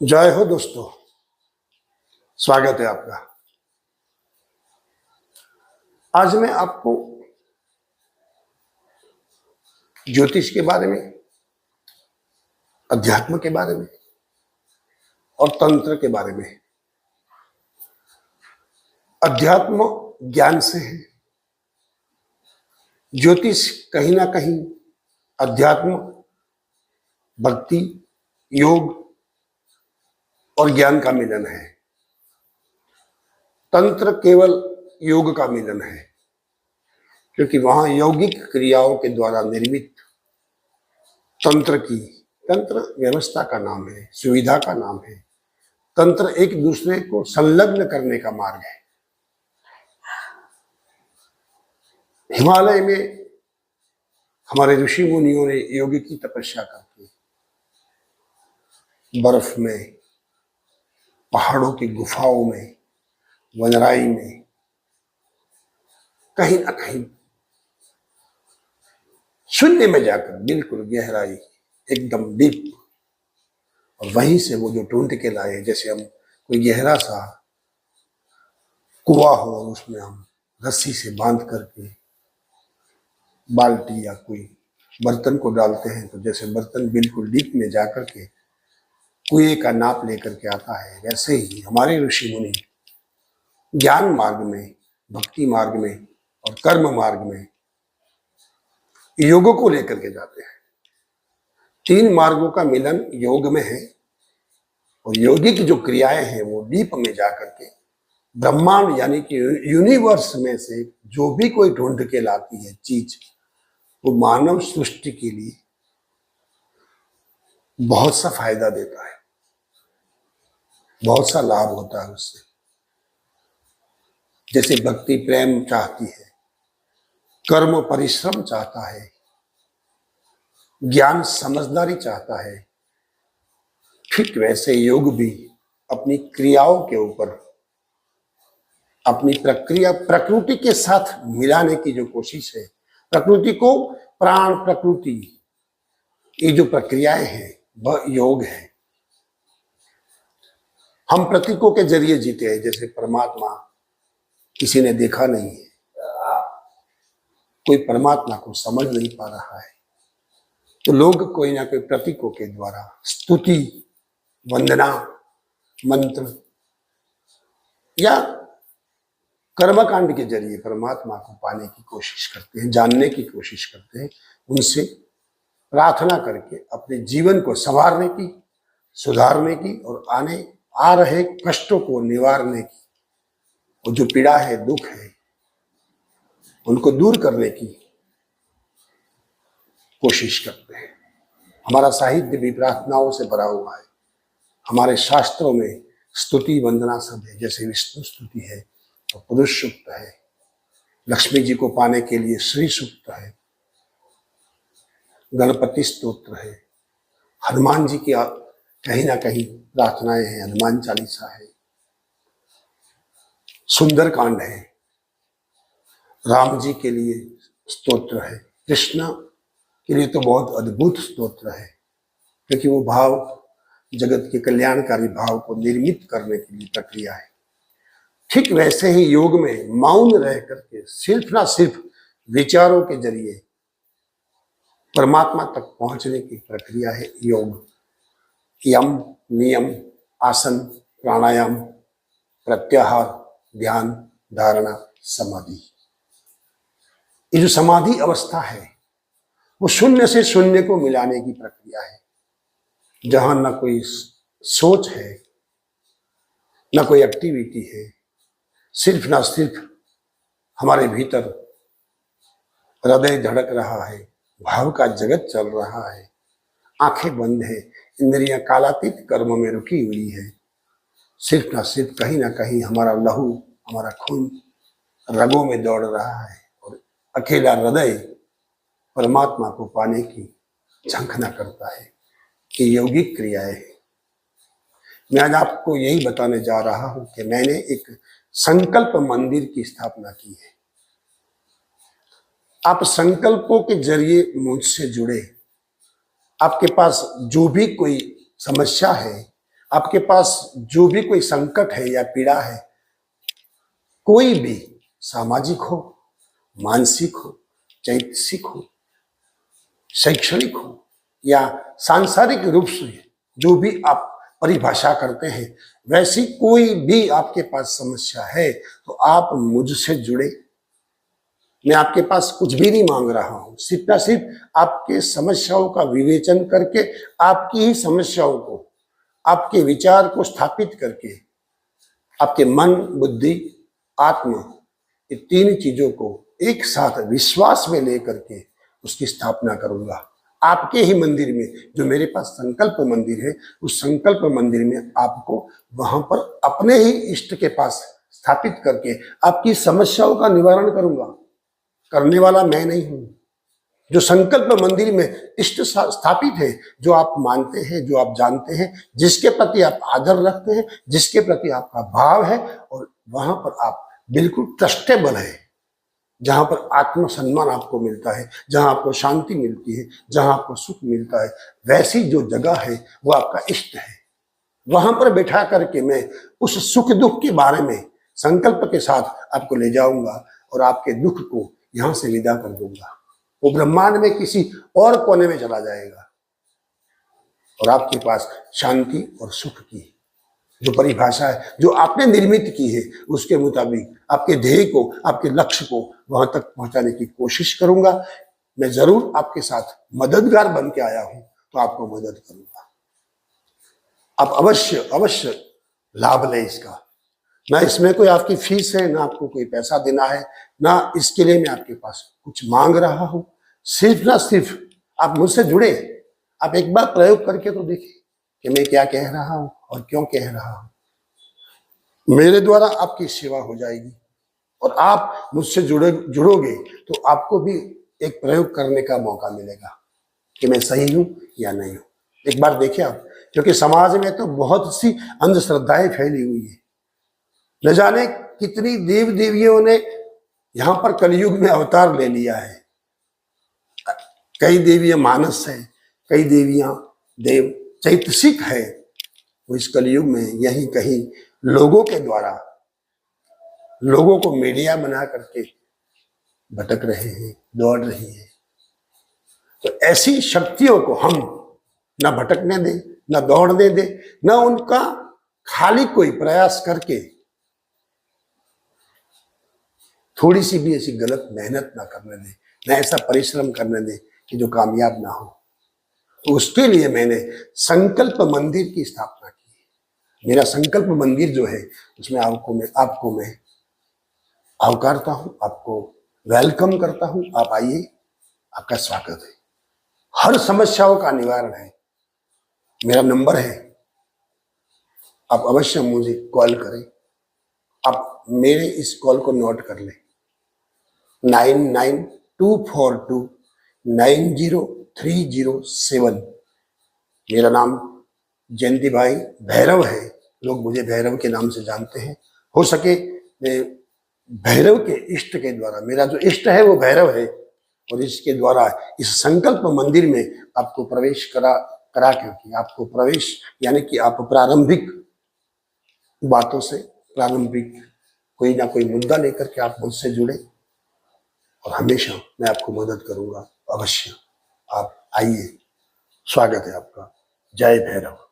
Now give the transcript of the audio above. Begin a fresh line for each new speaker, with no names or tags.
जय हो दोस्तों, स्वागत है आपका। आज मैं आपको ज्योतिष के बारे में, अध्यात्म के बारे में और तंत्र के बारे में। अध्यात्म ज्ञान से है, ज्योतिष कहीं ना कहीं अध्यात्म, भक्ति, योग और ज्ञान का मिलन है। तंत्र केवल योग का मिलन है, क्योंकि वहां यौगिक क्रियाओं के द्वारा निर्मित तंत्र व्यवस्था का नाम है, सुविधा का नाम है। तंत्र एक दूसरे को संलग्न करने का मार्ग है। हिमालय में हमारे ऋषि मुनियों ने योग की तपस्या करके बर्फ में, पहाड़ों की गुफाओं में, वनराई में, कहीं ना कहीं शून्य में जाकर, बिल्कुल गहराई, एकदम डीप, और वहीं से वो जो ढूंढ के लाए, जैसे हम कोई गहरा सा कुआं हो और उसमें हम रस्सी से बांध करके बाल्टी या कोई बर्तन को डालते हैं, तो जैसे बर्तन बिल्कुल डीप में जाकर के कुएं का नाप लेकर के आता है, वैसे ही हमारे ऋषि मुनि ज्ञान मार्ग में, भक्ति मार्ग में और कर्म मार्ग में योग को लेकर के जाते हैं। 3 मार्गों का मिलन योग में है, और योगी की जो क्रियाएं हैं वो डीप में जाकर के ब्रह्मांड यानी कि यूनिवर्स में से जो भी कोई ढूंढ के लाती है चीज, वो मानव सृष्टि के लिए बहुत सा फायदा देता है, बहुत सा लाभ होता है उससे। जैसे भक्ति प्रेम चाहती है, कर्म परिश्रम चाहता है, ज्ञान समझदारी चाहता है, ठीक वैसे योग भी अपनी क्रियाओं के ऊपर अपनी प्रक्रिया प्रकृति के साथ मिलाने की जो कोशिश है, प्रकृति को प्राण प्रकृति, ये जो प्रक्रियाएं हैं वह योग है। हम प्रतीकों के जरिए जीते हैं, जैसे परमात्मा किसी ने देखा नहीं है, कोई परमात्मा को समझ नहीं पा रहा है, तो लोग कोई ना कोई प्रतीकों के द्वारा स्तुति, वंदना, मंत्र या कर्मकांड के जरिए परमात्मा को पाने की कोशिश करते हैं, जानने की कोशिश करते हैं, उनसे प्रार्थना करके अपने जीवन को संवारने की, सुधारने की और आ रहे कष्टों को निवारने की, और जो पीड़ा है, दुख है, उनको दूर करने की कोशिश करते हैं। हमारा साहित्य भी प्रार्थनाओं से भरा हुआ है। हमारे शास्त्रों में स्तुति वंदना सब है, जैसे विष्णु स्तुति है और पुरुष सूक्त है, लक्ष्मी जी को पाने के लिए श्री सूक्त है, गणपति स्तोत्र है, हनुमान जी की कहीं ना कहीं प्रार्थनाएं हैं, हनुमान चालीसा है, सुंदरकांड है, राम जी के लिए स्तोत्र है, कृष्ण के लिए तो बहुत अद्भुत स्तोत्र है, क्योंकि वो भाव जगत के कल्याणकारी भाव को निर्मित करने की लिए प्रक्रिया है। ठीक वैसे ही योग में मौन रह करके सिर्फ ना सिर्फ विचारों के जरिए परमात्मा तक पहुंचने की प्रक्रिया है योग। यम, नियम, आसन, प्राणायाम, प्रत्याहार, ध्यान, धारणा, समाधि। ये जो समाधि अवस्था है वो शून्य से शून्य को मिलाने की प्रक्रिया है, जहां ना कोई सोच है, ना कोई एक्टिविटी है, सिर्फ ना सिर्फ हमारे भीतर हृदय धड़क रहा है, भाव का जगत चल रहा है, आंखें बंद है, इंद्रियां कालातीत कर्म में रुकी हुई है, सिर्फ ना सिर्फ कहीं ना कहीं हमारा लहू, हमारा खून रगों में दौड़ रहा है, और अकेला हृदय परमात्मा को पाने की झंखना करता है। ये यौगिक क्रियाएं हैं। मैं आज आपको यही बताने जा रहा हूं कि मैंने एक संकल्प मंदिर की स्थापना की है। आप संकल्पों के जरिए मुझसे जुड़े, आपके पास जो भी कोई समस्या है आपके पास जो भी कोई संकट है या पीड़ा है, कोई भी सामाजिक हो, मानसिक हो, चैतसिक हो, शैक्षणिक हो या सांसारिक रूप से जो भी आप परिभाषा करते हैं, वैसी कोई भी आपके पास समस्या है तो आप मुझसे जुड़े। मैं आपके पास कुछ भी नहीं मांग रहा हूं, सिर्फ ना सिर्फ आपके समस्याओं का विवेचन करके, आपकी ही समस्याओं को, आपके विचार को स्थापित करके, आपके मन, बुद्धि, आत्मा, ये तीन चीजों को एक साथ विश्वास में लेकर के उसकी स्थापना करूंगा आपके ही मंदिर में। जो मेरे पास संकल्प मंदिर है, उस संकल्प मंदिर में आपको वहां पर अपने ही इष्ट के पास स्थापित करके आपकी समस्याओं का निवारण करूंगा। करने वाला मैं नहीं हूं। जो संकल्प मंदिर में इष्ट स्थापित है, जो आप मानते हैं, जो आप जानते हैं, जिसके प्रति आप आदर रखते हैं, जिसके प्रति आपका भाव है, और वहां पर आप बिल्कुल ट्रस्टेबल है, जहां पर आत्मसम्मान आपको मिलता है, जहां आपको शांति मिलती है, जहां आपको सुख मिलता है, वैसी जो जगह है वो आपका इष्ट है। वहां पर बैठा करके मैं उस सुख दुख के बारे में संकल्प के साथ आपको ले जाऊंगा और आपके दुख को यहां से विदा कर दूंगा। वो ब्रह्मांड में किसी और कोने में चला जाएगा और आपके पास शांति और सुख की जो परिभाषा है, जो आपने निर्मित की है, उसके मुताबिक आपके ध्येय को, आपके लक्ष्य को वहां तक पहुंचाने की कोशिश करूंगा। मैं जरूर आपके साथ मददगार बन के आया हूं, तो आपको मदद करूंगा। आप अवश्य अवश्य लाभ लें इसका। ना इसमें कोई आपकी फीस है, ना आपको कोई पैसा देना है, ना इसके लिए मैं आपके पास कुछ मांग रहा हूं। सिर्फ ना सिर्फ आप मुझसे जुड़े, आप एक बार प्रयोग करके तो देखिए कि मैं क्या कह रहा हूं और क्यों कह रहा हूं। मेरे द्वारा आपकी सेवा हो जाएगी और आप मुझसे जुड़ोगे तो आपको भी एक प्रयोग करने का मौका मिलेगा कि मैं सही हूं या नहीं हूं। एक बार देखिए आप, क्योंकि समाज में तो बहुत सी अंधश्रद्धाएं फैली हुई है। न जाने कितनी देव देवियों ने यहां पर कलयुग में अवतार ले लिया है। कई देवियां मानस है, कई देवियां देव चैतसिक है। वो इस कलयुग में यहीं कहीं लोगों के द्वारा, लोगों को मीडिया बना करके भटक रहे हैं, दौड़ रही है। तो ऐसी शक्तियों को हम न भटकने दें, न दौड़ने दें, न उनका खाली कोई प्रयास करके थोड़ी सी भी ऐसी गलत मेहनत ना करने दें, न ऐसा परिश्रम करने दें कि जो कामयाब ना हो। तो उसके लिए मैंने संकल्प मंदिर की स्थापना की। मेरा संकल्प मंदिर जो है, उसमें आपको मैं आवकारता हूं, आपको वेलकम करता हूं। आप आइए, आपका स्वागत है। हर समस्याओं का निवारण है। मेरा नंबर है, आप अवश्य मुझे कॉल करें। आप मेरे इस कॉल को नोट कर लें, 9924290307। मेरा नाम जयंती भाई भैरव है। लोग मुझे भैरव के नाम से जानते हैं। हो सके मैं भैरव के इष्ट के द्वारा, मेरा जो इष्ट है वो भैरव है, और इसके द्वारा इस संकल्प मंदिर में आपको प्रवेश करा करके आपको प्रवेश, यानी कि आप प्रारंभिक बातों से, प्रारंभिक कोई ना कोई मुद्दा लेकर के आप मुझसे जुड़े और हमेशा मैं आपको मदद करूंगा। अवश्य आप आइए, स्वागत है आपका। जय भैरव।